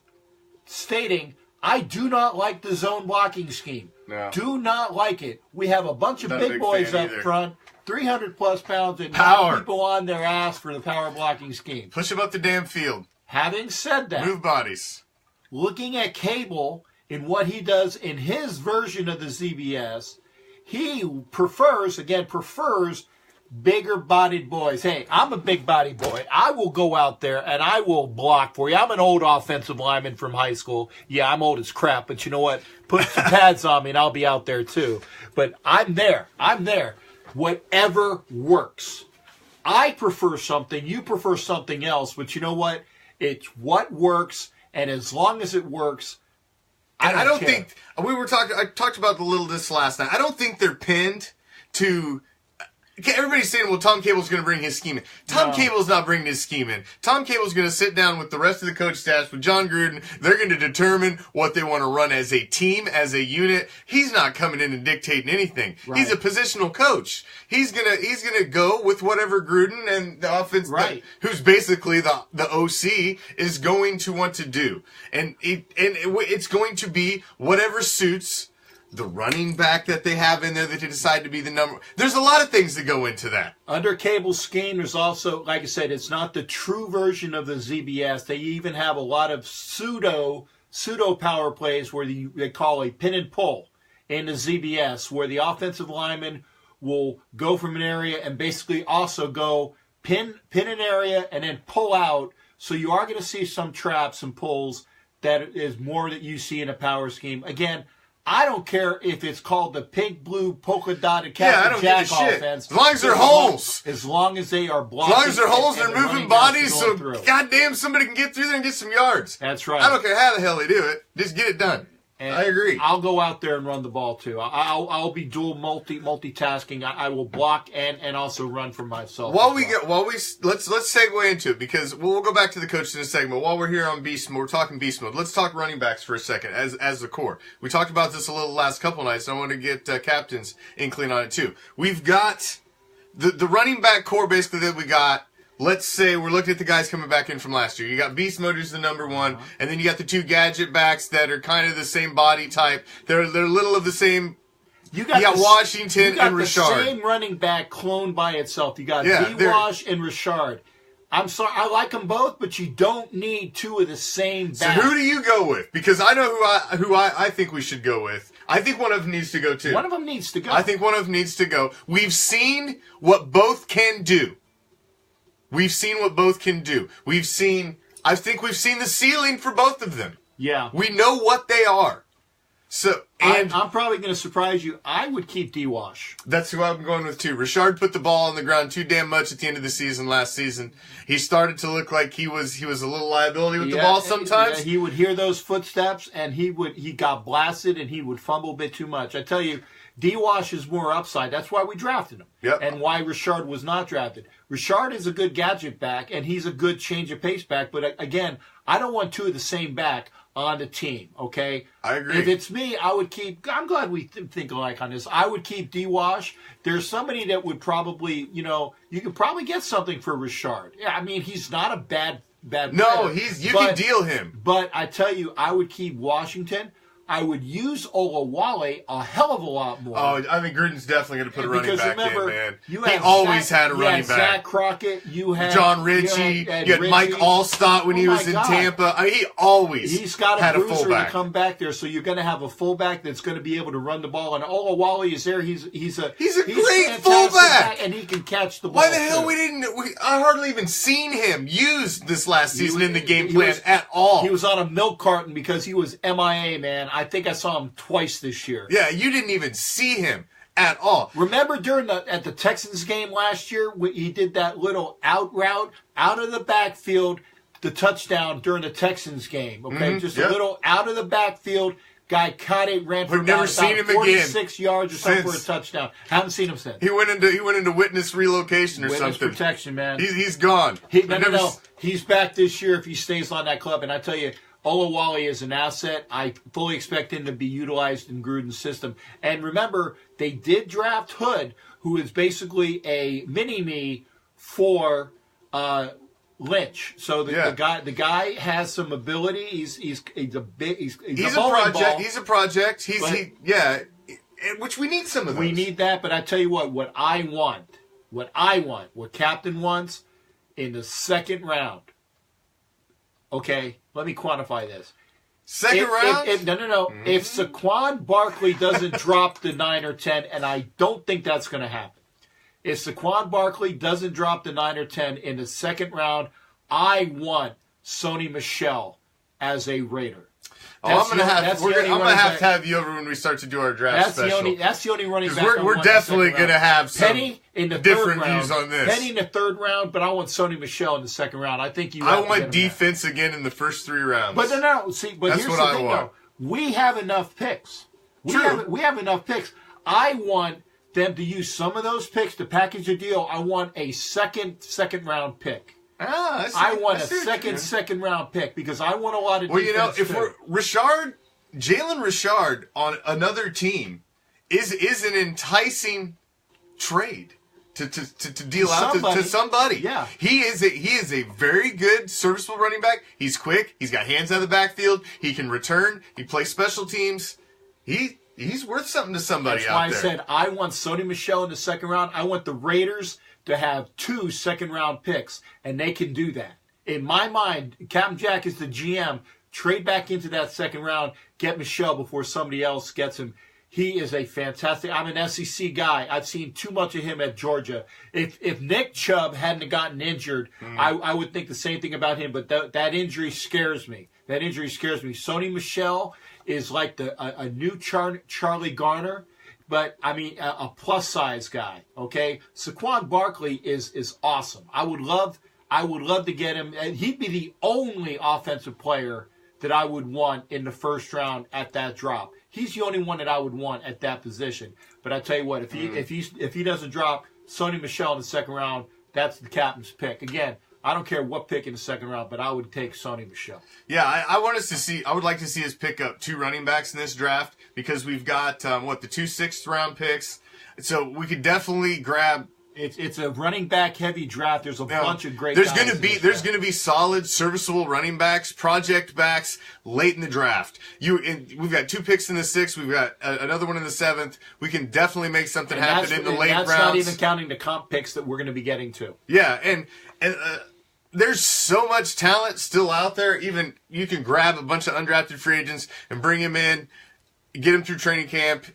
stating I do not like the zone blocking scheme. No. Do not like it. We have a bunch of Not a big big boys fan up either. front, 300-plus pounds, and Power. people on their ass for the power blocking scheme. Push him up the damn field. Having said that, Move bodies. looking at Cable and what he does in his version of the ZBS, he prefers bigger-bodied boys. Hey, I'm a big-bodied boy. I will go out there and I will block for you. I'm an old offensive lineman from high school. Yeah, I'm old as crap, but you know what? Put some pads on me and I'll be out there too. But I'm there. Whatever works. I prefer something. You prefer something else. But you know what? It's what works, and as long as it works, I don't care. Think I talked about this last night. I don't think they're pinned to. Everybody's saying, well, Tom Cable's going to bring his scheme in. Tom Cable's not bringing his scheme in. Tom Cable's going to sit down with the rest of the coach staff, with John Gruden. They're going to determine what they want to run as a team, as a unit. He's not coming in and dictating anything. Right. He's a positional coach. He's gonna go with whatever Gruden and the offense, right, who's basically the OC, is going to want to do. And it's going to be whatever suits the running back that they have in there that they decide to be the number. There's a lot of things that go into that. Under Cable's scheme, there's also, like I said, it's not the true version of the ZBS. They even have a lot of pseudo power plays where they call a pin and pull in the ZBS, where the offensive lineman will go from an area and basically also go pin an area and then pull out. So you are going to see some traps and pulls that is more that you see in a power scheme. Again, I don't care if it's called the pink, blue, polka dotted Captain Jack offense. As long as they're holes. As long as they are blocking. As long as they're holes, and they're moving bodies, so goddamn somebody can get through there and get some yards. That's right. I don't care how the hell they do it. Just get it done. And I agree. I'll go out there and run the ball too. I'll be dual multitasking. I will block and also run for myself. Let's segue into it, because we'll go back to the coaches in a segment. While we're here on beast mode, we're talking beast mode. Let's talk running backs for a second as the core. We talked about this a little last couple nights, and I want to get Captain's inkling on it too. We've got the running back core basically that we got. Let's say we're looking at the guys coming back in from last year. You got Beast Mode, who's the number one, and then you got the two gadget backs that are kind of the same body type. They're little of the same. You got Washington and Richard. The same running back cloned by itself. You got D-Wash and Richard. I'm sorry, I like them both, but you don't need two of the same backs. So who do you go with? Because I know who I think we should go with. I think one of them needs to go too. One of them needs to go. I think one of them needs to go. We've seen what both can do. I think we've seen the ceiling for both of them. Yeah. We know what they are. So, and I'm probably going to surprise you. I would keep D-Wash. That's who I'm going with too. Richard put the ball on the ground too damn much at the end of the season last season. He started to look like he was a little liability with the ball sometimes. Yeah, he would hear those footsteps and he got blasted and he would fumble a bit too much. I tell you, D-Wash is more upside. That's why we drafted him. Yep. And why Richard was not drafted. Richard is a good gadget back, and he's a good change of pace back. But again, I don't want two of the same back on the team, okay? I agree. If it's me, I would keep... I'm glad we think alike on this. I would keep D-Wash. There's somebody that would probably, you could probably get something for Richard. Yeah, I mean, he's not a bad No, player, you can deal him. But I tell you, I would keep Washington. I would use Olawale a hell of a lot more. Oh, I mean, Gruden's definitely going to put a running back in, man. He always had a running back. Zach Crockett. You had John Ritchie. You had Mike Allstott when he was in Tampa. I mean, he always had a fullback. To come back there, so you're going to have a fullback that's going to be able to run the ball. And Olawale is there. He's a great fullback, and he can catch the ball. Why the hell I hardly even seen him used this last season in the game plan at all. He was on a milk carton because he was MIA, man. I think I saw him twice this year. Yeah, you didn't even see him at all. Remember at the Texans game last year, when he did that little out route out of the backfield, the touchdown during the Texans game. Okay, just a little out of the backfield. Guy caught it, ran for about 46 yards or something for a touchdown. Haven't seen him since. He went into witness relocation or something. Witness protection, man. He's gone. No. He's back this year if he stays on that club. And I tell you, Olawale is an asset. I fully expect him to be utilized in Gruden's system. And remember, they did draft Hood, who is basically a mini-me for Lynch. So the guy has some ability. He's a project. He's a project. Which we need some of those. We need that, but I tell you what Captain wants in the second round. Okay, let me quantify this. Second round? No. Mm-hmm. If Saquon Barkley doesn't drop the 9 or 10, and I don't think that's going to happen. If Saquon Barkley doesn't drop the 9 or 10 in the second round, I want Sony Michel as a Raider. I'm gonna have to have you over when we start to do our draft special. That's the only running back. We're definitely gonna have some Penny in the different third round, views on this. Penny in the third round, but I want Sony Michel in the second round. I think you. I want defense again in the first 3 rounds. But but here's the thing, though. We have enough picks. We have enough picks. I want them to use some of those picks to package a deal. I want a second round pick. I want a second round pick because I want a lot of defense. Well, you know, if Jalen Richard on another team is an enticing trade to deal out to somebody. Yeah. He is a very good serviceable running back. He's quick. He's got hands out of the backfield. He can return. He plays special teams. He's worth something to somebody out there. That's why I said I want Sony Michel in the second round. I want the Raiders to have 2 second-round picks, and they can do that. In my mind, Captain Jack is the GM. Trade back into that second round, get Michel before somebody else gets him. He is a fantastic. I'm an SEC guy. I've seen too much of him at Georgia. If Nick Chubb hadn't gotten injured, I would think the same thing about him. But that injury scares me. Sony Michel is like a new Charlie Garner. But, I mean, a plus-size guy, okay? Saquon Barkley is awesome. I would love to get him. And he'd be the only offensive player that I would want in the first round at that drop. He's the only one that I would want at that position. But I tell you what, if he doesn't drop Sony Michel in the second round, that's the captain's pick. Again, I don't care what pick in the second round, but I would take Sony Michel. Yeah, I would like to see us pick up 2 running backs in this draft because we've got the 2 6th-round picks, so we could definitely grab. It's a running back heavy draft. There's a bunch of great. There's going to be solid, serviceable running backs, project backs late in the draft. We've got 2 picks in the 6th. We've got another one in the 7th. We can definitely make something happen in the late rounds. That's not even counting the comp picks that we're going to be getting to. Yeah, and there's so much talent still out there. Even you can grab a bunch of undrafted free agents and bring them in, get them through training camp.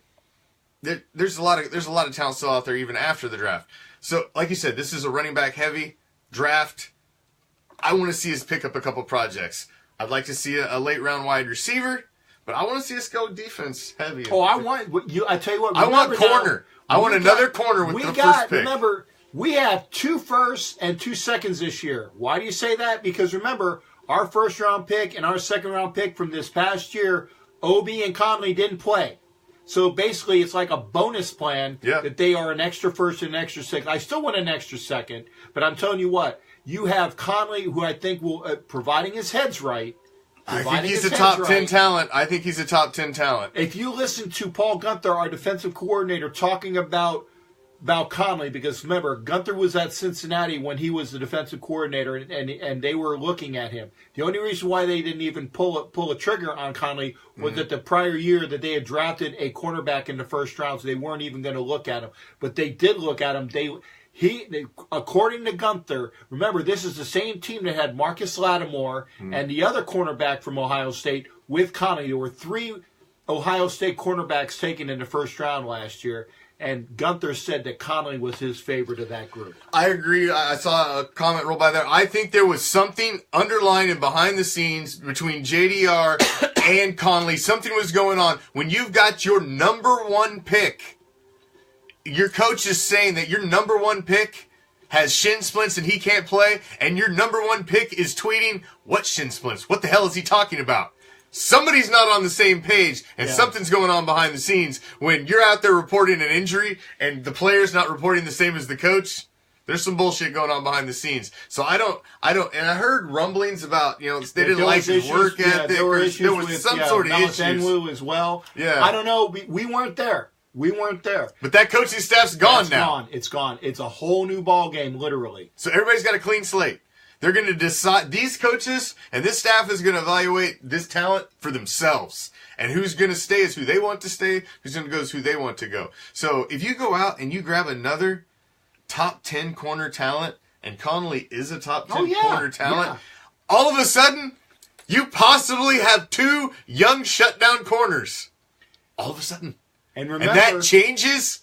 There's a lot of talent still out there even after the draft. So, like you said, this is a running back heavy draft. I want to see us pick up a couple projects. I'd like to see a late round wide receiver, but I want to see us go defense heavy. Oh, I tell you what. I want corner. I want another corner with the first pick. Remember, we have 2 firsts and 2 seconds this year. Why do you say that? Because remember, our first round pick and our second round pick from this past year, Obi and Conley didn't play. So basically, it's like a bonus plan that they are an extra first and an extra second. I still want an extra second, but I'm telling you what, you have Conley, who I think will, providing his head's right. I think he's a top 10 talent. If you listen to Paul Gunther, our defensive coordinator, talking about Conley, because remember, Gunther was at Cincinnati when he was the defensive coordinator, and they were looking at him. The only reason why they didn't even pull a trigger on Conley was that the prior year that they had drafted a cornerback in the first round, so they weren't even going to look at him. But they did look at him. According to Gunther, remember, this is the same team that had Marcus Lattimore and the other cornerback from Ohio State with Conley. There were 3 Ohio State cornerbacks taken in the first round last year. And Gunther said that Conley was his favorite of that group. I agree. I saw a comment roll by there. I think there was something underlying and behind the scenes between JDR and Conley. Something was going on. When you've got your number 1 pick, your coach is saying that your number 1 pick has shin splints and he can't play, and your number 1 pick is tweeting, what shin splints? What the hell is he talking about? Somebody's not on the same page, and something's going on behind the scenes. When you're out there reporting an injury and the player's not reporting the same as the coach, There's some bullshit going on behind the scenes. So I don't, and I heard rumblings about, they didn't like his work ethic. There were issues with some sort of issues. Enwu as well. Yeah. I don't know. We weren't there. We weren't there. But that coaching staff's gone now. It's gone. It's a whole new ball game, literally. So everybody's got a clean slate. They're going to decide, these coaches and this staff is going to evaluate this talent for themselves. And who's going to stay is who they want to stay, who's going to go is who they want to go. So if you go out and you grab another top 10 corner talent, and Connolly is a top 10 corner talent, all of a sudden, you possibly have 2 young shutdown corners. All of a sudden. And remember, that changes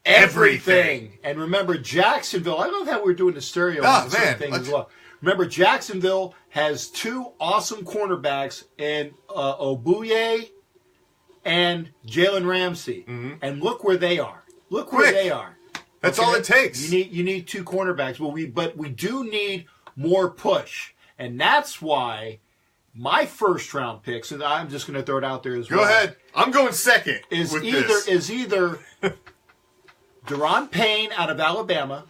everything. And remember, Jacksonville, I love how we're doing the stereo thing as well. Remember, Jacksonville has 2 awesome cornerbacks in Obuye and Jalen Ramsey. Mm-hmm. And look where they are. Look where they are. That's all it takes. You need 2 cornerbacks. But we do need more push. And that's why my first round picks, and I'm just going to throw it out there as well. Go ahead. I'm going second. Is either Deron Payne out of Alabama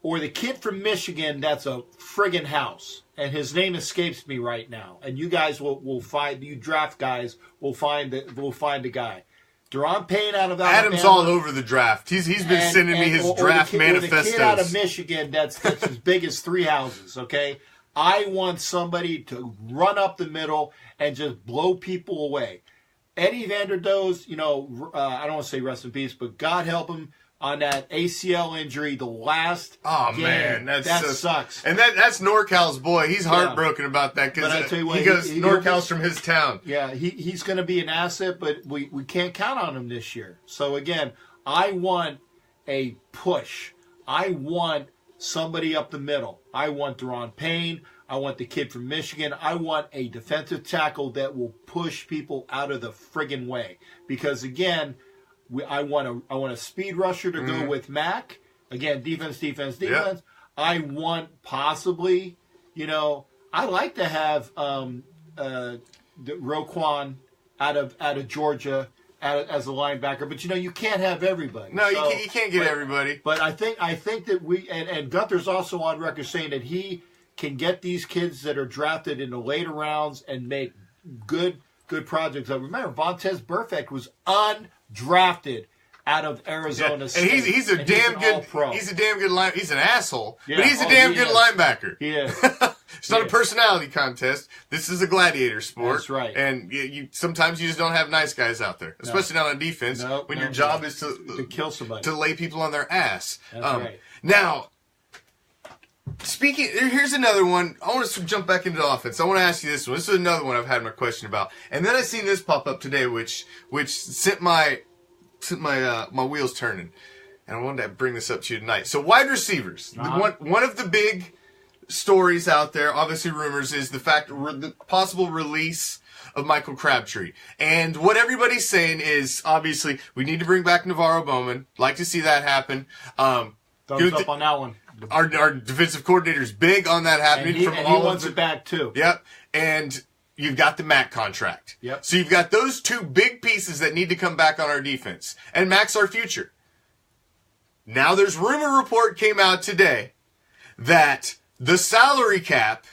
or the kid from Michigan that's a friggin' house. And his name escapes me right now. And you guys will find, you draft guys will find the guy. Deron Payne out of Alabama. Adam's all over the draft. He's been sending me his draft manifestos. The kid out of Michigan that's as big as 3 houses, okay? I want somebody to run up the middle and just blow people away. Eddie Vanderdoes, I don't want to say rest in peace, but God help him on that ACL injury the last game. Man, that sucks. And that's NorCal's boy. He's heartbroken about that because he goes, NorCal's from his town. Yeah, he's going to be an asset, but we can't count on him this year. So, again, I want a push. I want somebody up the middle. I want Deron Payne. I want the kid from Michigan. I want a defensive tackle that will push people out of the friggin' way. Because, again, I want a speed rusher to go with Mac. Again, defense. Yeah. I want possibly, I like to have Roquan out of Georgia as a linebacker, but you can't have everybody. No, you can't get everybody. But I think that we and Gunther's also on record saying that he can get these kids that are drafted in the later rounds and make good projects. I remember Vontaze Burfict was undrafted out of Arizona State. And he's a damn good pro. He's a damn good line. He's an asshole, but he's a damn good linebacker. He is. It's not a personality contest. This is a gladiator sport. That's right. And sometimes you just don't have nice guys out there, especially not on defense. When your job is to kill somebody, to lay people on their ass. That's right. Now, here's another one. I want to jump back into the offense. I want to ask you this one. This is another one I've had my question about. And then I seen this pop up today, which sent my wheels turning. And I wanted to bring this up to you tonight. So wide receivers. One of the big stories out there, obviously rumors, is the possible release of Michael Crabtree. And what everybody's saying is, obviously, we need to bring back Navarro Bowman. Like to see that happen. Thumbs up on that one. Our defensive coordinator's big on that happening. And he wants it back, too. Yep. And you've got the Mac contract. Yep. So you've got those 2 big pieces that need to come back on our defense. And Mac's our future. Now there's rumor report came out today that the salary cap,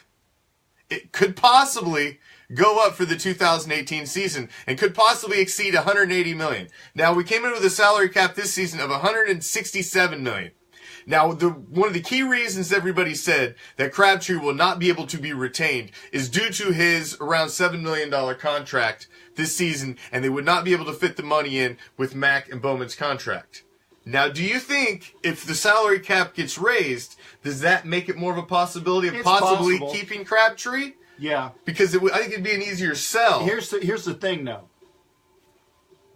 it could possibly go up for the 2018 season and could possibly exceed $180 million. Now we came in with a salary cap this season of $167 million. Now, one of the key reasons everybody said that Crabtree will not be able to be retained is due to his around $7 million contract this season, and they would not be able to fit the money in with Mac and Bowman's contract. Now, do you think if the salary cap gets raised, does that make it more of a possibility of possibly keeping Crabtree? Yeah. Because I think it'd be an easier sell. Here's the thing, though.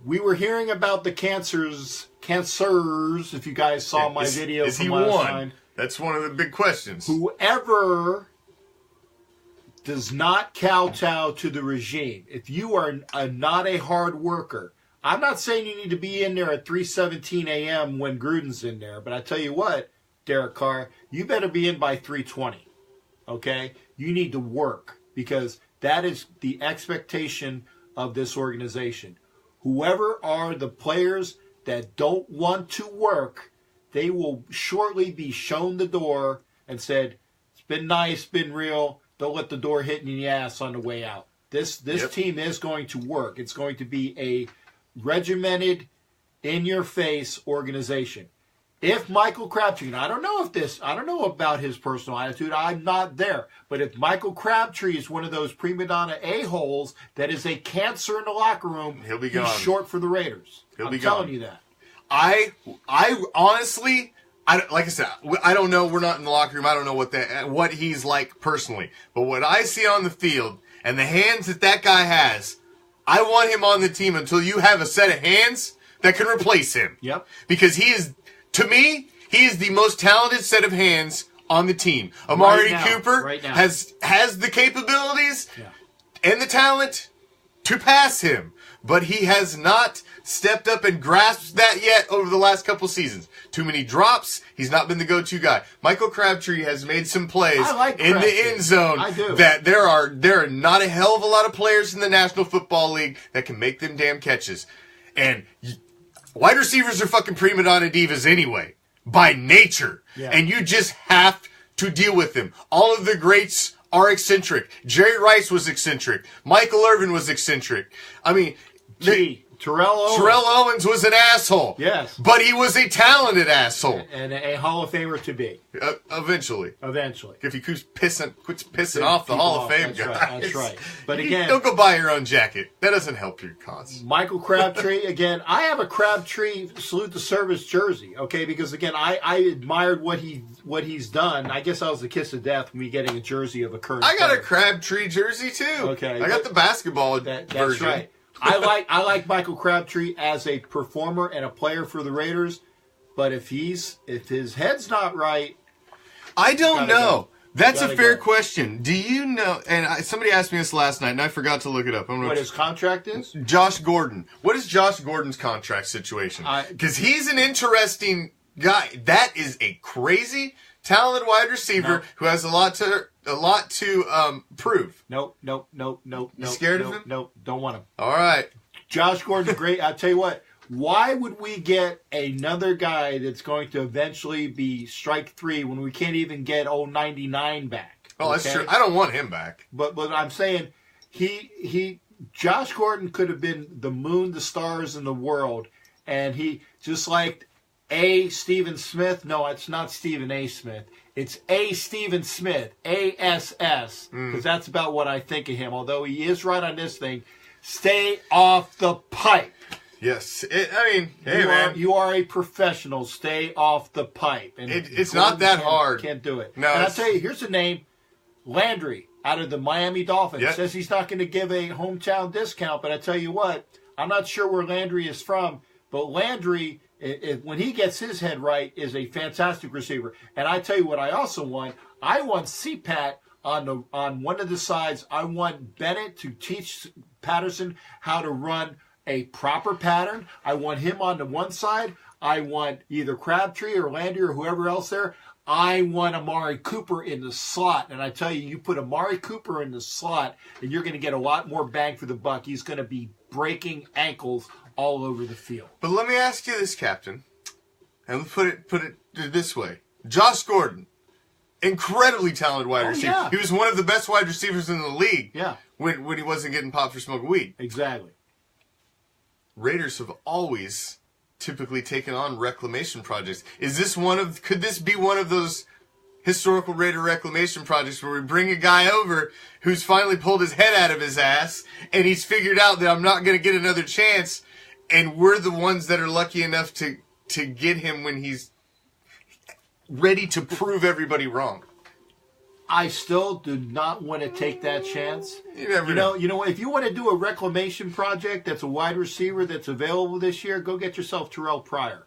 We were hearing about the cancers, if you guys saw my video from last time. That's one of the big questions. Whoever does not kowtow to the regime, if you are not a hard worker, I'm not saying you need to be in there at 3:17 a.m. when Gruden's in there, but I tell you what, Derek Carr, you better be in by 3:20, okay? You need to work because that is the expectation of this organization. Whoever are the players that don't want to work, they will shortly be shown the door and said, it's been nice, been real. Don't let the door hit in the ass on the way out. This team is going to work. It's going to be a regimented, in-your-face organization. If Michael Crabtree, and I don't know about his personal attitude, I'm not there. But if Michael Crabtree is one of those prima donna a-holes that is a cancer in the locker room, he'll be gone. He's short for the Raiders. I'm telling you that. I honestly, like I said, I don't know. We're not in the locker room. I don't know what he's like personally. But what I see on the field and the hands that guy has, I want him on the team until you have a set of hands that can replace him. Yep. Because he is, to me, he is the most talented set of hands on the team. Amari Cooper has the capabilities and the talent to pass him. But he has not stepped up and grasped that yet over the last couple seasons. Too many drops. He's not been the go-to guy. Michael Crabtree has made some plays in the end zone that there are not a hell of a lot of players in the National Football League that can make them damn catches. And wide receivers are fucking prima donna divas anyway, by nature. Yeah. And you just have to deal with them. All of the greats are eccentric. Jerry Rice was eccentric. Michael Irvin was eccentric. I mean, Terrell Owens was an asshole. Yes. But he was a talented asshole. And a Hall of Famer to be. Eventually. If he quits pissing off the Hall of Fame guys. That's right. But again, don't go buy your own jacket. That doesn't help your cause. Michael Crabtree, again, I have a Crabtree salute the service jersey, okay? Because again, I admired what he's done. I guess I was the kiss of death me getting a jersey of a current I got player. a Crabtree jersey too. Okay. I got the basketball that's version. Right. I like Michael Crabtree as a performer and a player for the Raiders, but if his head's not right, I don't know. That's a fair question. Do you know? And somebody asked me this last night, and I forgot to look it up. What his contract is? Josh Gordon. What is Josh Gordon's contract situation? Because he's an interesting guy. That is a crazy, talented wide receiver who has a lot to prove. Nope. You scared of him? Nope. Don't want him. All right. Josh Gordon's great. I'll tell you what. Why would we get another guy that's going to eventually be strike three when we can't even get old 99 back? Oh, that's true. I don't want him back. But I'm saying Josh Gordon could have been the moon, the stars, and the world, and he just like Stephen Smith. No, it's not Stephen A. Smith. It's Stephen Smith, ASS, because that's about what I think of him. Although he is right on this thing, stay off the pipe. Yes, man, you are a professional. Stay off the pipe. And it's not that hard. Can't do it. No, and I'll tell you, here's a name, Landry, out of the Miami Dolphins. Yep. Says he's not going to give a hometown discount, but I tell you what, I'm not sure where Landry is from, but Landry, when he gets his head right, is a fantastic receiver. And I tell you what, I also want. I want CPAT on one of the sides. I want Bennett to teach Patterson how to run a proper pattern. I want him on the one side. I want either Crabtree or Landry or whoever else there. I want Amari Cooper in the slot. And I tell you, you put Amari Cooper in the slot, and you're going to get a lot more bang for the buck. He's going to be breaking ankles all over the field. But let me ask you this, Captain, and put it this way. Josh Gordon, incredibly talented wide receiver. Yeah. He was one of the best wide receivers in the league when he wasn't getting popped for smoking weed. Exactly. Raiders have always typically taken on reclamation projects. Could this be one of those historical Raider reclamation projects where we bring a guy over who's finally pulled his head out of his ass and he's figured out that I'm not going to get another chance, and we're the ones that are lucky enough to get him when he's ready to prove everybody wrong? I still do not want to take that chance. You never know. You know, if you want to do a reclamation project that's a wide receiver that's available this year, go get yourself Terrell Pryor.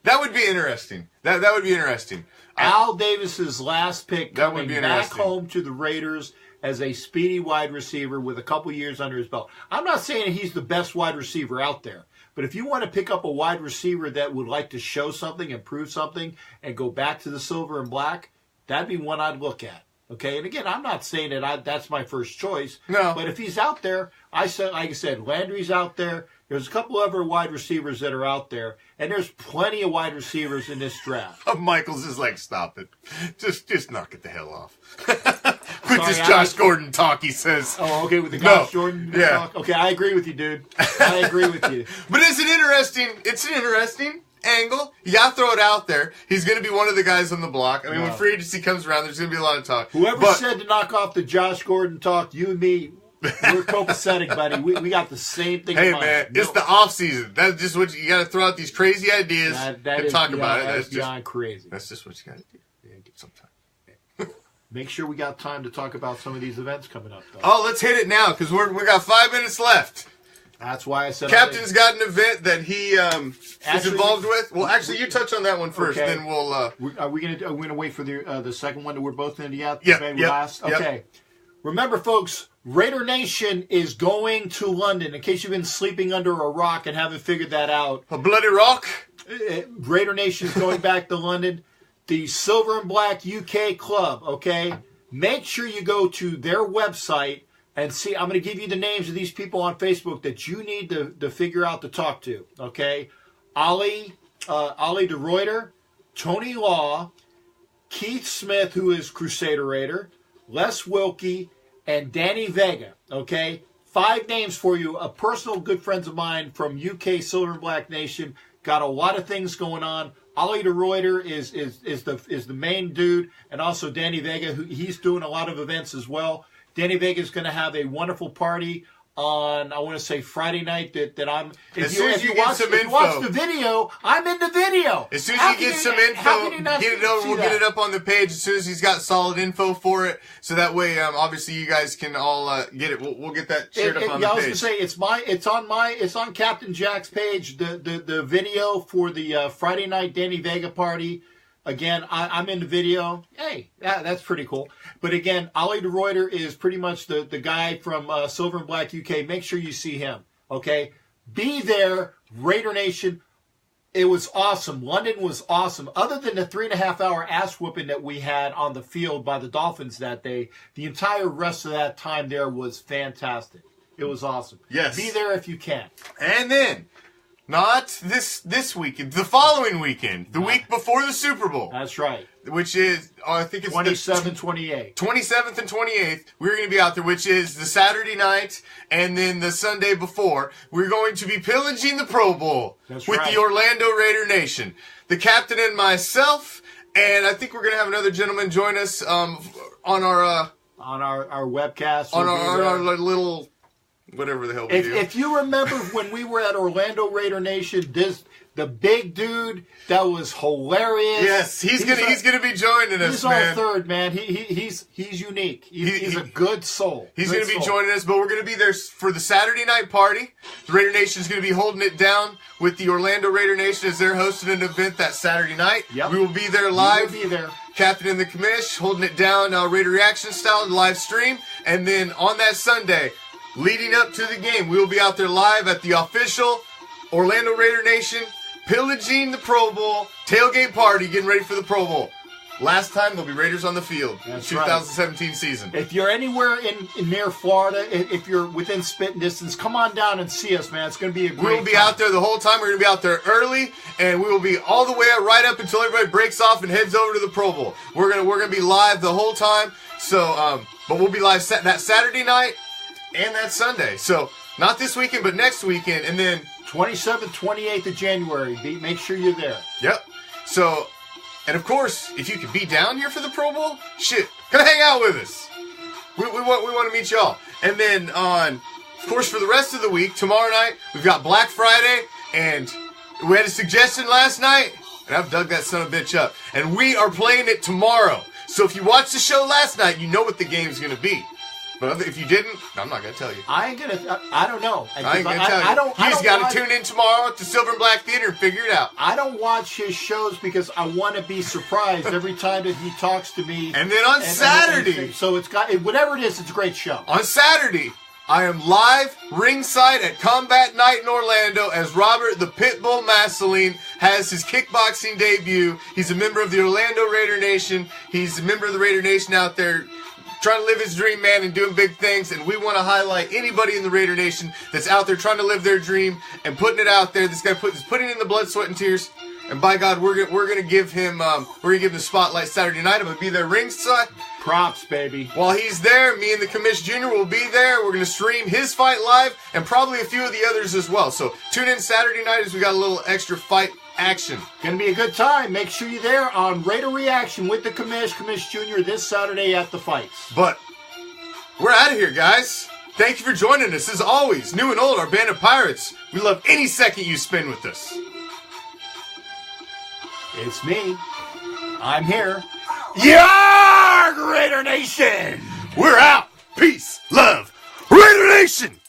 That would be interesting. That would be interesting. Al Davis's last pick coming back home to the Raiders as a speedy wide receiver with a couple years under his belt. I'm not saying he's the best wide receiver out there, but if you want to pick up a wide receiver that would like to show something and prove something and go back to the silver and black, that'd be one I'd look at. Okay, and again, I'm not saying that that's my first choice. No. But if he's out there, like I said, Landry's out there. There's a couple other wide receivers that are out there, and there's plenty of wide receivers in this draft. Michaels is like, stop it. Just knock it the hell off. With this Josh Gordon talk, he says. Oh, okay, with the Josh Jordan talk? Okay, I agree with you, dude. I agree with you. But it's an interesting angle. You gotta throw it out there. He's gonna be one of the guys on the block. I mean, when free agency comes around, there's gonna be a lot of talk. Whoever said to knock off the Josh Gordon talk, you and me, we're copacetic, buddy. We got the same thing in mind. Hey, man, it's the off season. That's just what you gotta throw out these crazy ideas and talk about it. That's beyond crazy. That's just what you gotta do. Sometimes. Make sure we got time to talk about some of these events coming up, though. Oh, let's hit it now, because we got 5 minutes left. That's why I said... Captain's got an event that he is involved with. Well, actually, you touch on that one first, then we'll... Are we gonna wait for the second one that we're both going to get last? Okay. Remember, folks, Raider Nation is going to London. In case you've been sleeping under a rock and haven't figured that out. A bloody rock? Raider Nation is going back to London. The Silver and Black UK Club, okay? Make sure you go to their website and see. I'm going to give you the names of these people on Facebook that you need to figure out to talk to, okay? Ollie de Reuter, Tony Law, Keith Smith, who is Crusader Raider, Les Wilkie, and Danny Vega, okay? 5 names for you. A personal good friends of mine from UK Silver and Black Nation. Got a lot of things going on. Ollie de Reuter is the main dude, and also Danny Vega, who he's doing a lot of events as well. Danny Vega is going to have a wonderful party on, I want to say, Friday night that I'm... If you watch the video, I'm in the video. As soon as you get some info, get it over. We'll get it up on the page as soon as he's got solid info for it. So that way, obviously, you guys can all get it. We'll get that shared up on the page. I was going to say, it's on Captain Jack's page, the video for the Friday night Danny Vega party. Again, I'm in the video. Hey, that's pretty cool. But again, Ollie de Reuter is pretty much the guy from Silver and Black UK. Make sure you see him, okay? Be there, Raider Nation. It was awesome. London was awesome. Other than the 3.5-hour ass whooping that we had on the field by the Dolphins that day, the entire rest of that time there was fantastic. It was awesome. Yes. Be there if you can. And then... Not this weekend, the following weekend, the week before the Super Bowl. That's right. Which is, I think it's 27th, 28th. 27th and 28th. We're going to be out there, which is the Saturday night and then the Sunday before. We're going to be pillaging the Pro Bowl with the Orlando Raider Nation. The captain and myself, and I think we're going to have another gentleman join us on our webcast. On our little... Whatever the hell we do. If you remember when we were at Orlando Raider Nation, the big dude that was hilarious. Yes, he's gonna be joining us. He's our third man. He's unique. He's a good soul. He's gonna be joining us, but we're gonna be there for the Saturday night party. The Raider Nation is gonna be holding it down with the Orlando Raider Nation as they're hosting an event that Saturday night. Yep. We will be there live. We will be there. Captain and the Commish holding it down, Raider Reaction style live stream, and then on that Sunday. Leading up to the game, we will be out there live at the official Orlando Raider Nation pillaging the Pro Bowl tailgate party, getting ready for the Pro Bowl. Last time there'll be Raiders on the field in the 2017 season. If you're anywhere in near Florida, if you're within spitting distance, come on down and see us, man. It's going to be a great We will be out there the whole time. We're going to be out there early, and we will be all the way right up until everybody breaks off and heads over to the Pro Bowl. We're gonna be live the whole time. So, but we'll be live that Saturday night. And that Sunday. So, not this weekend, but next weekend. And then... 27th, 28th of January. Make sure you're there. Yep. So, and of course, if you could be down here for the Pro Bowl, shit, come hang out with us. We want to meet y'all. And then of course, for the rest of the week, tomorrow night, we've got Black Friday. And we had a suggestion last night. And I've dug that son of a bitch up. And we are playing it tomorrow. So, if you watched the show last night, you know what the game's going to be. But if you didn't, I'm not going to tell you. I don't know. I ain't going to tell you. You just got to tune in tomorrow at the Silver and Black Theater and figure it out. I don't watch his shows because I want to be surprised every time that he talks to me. And then on Saturday. So it's got, whatever it is, it's a great show. On Saturday, I am live ringside at Combat Night in Orlando as Robert the Pitbull Masseline has his kickboxing debut. He's a member of the Orlando Raider Nation. He's a member of the Raider Nation out there trying to live his dream, man, and doing big things. And we want to highlight anybody in the Raider Nation that's out there trying to live their dream and putting it out there. This guy is putting in the blood, sweat, and tears. And by God, we're gonna give him the spotlight Saturday night. I'm gonna be there ringside. Props, baby. While he's there, me and the Commish Jr. will be there. We're gonna stream his fight live and probably a few of the others as well. So tune in Saturday night as we got a little extra fight action. Gonna be a good time. Make sure you're there on RAIDER ReACTION with the Commish Jr. this Saturday at the fights. But we're out of here, guys. Thank you for joining us. As always, new and old, our band of pirates. We love any second you spend with us. It's me. I'm here. Yarg, Raider Nation! We're out. Peace, love, Raider Nation!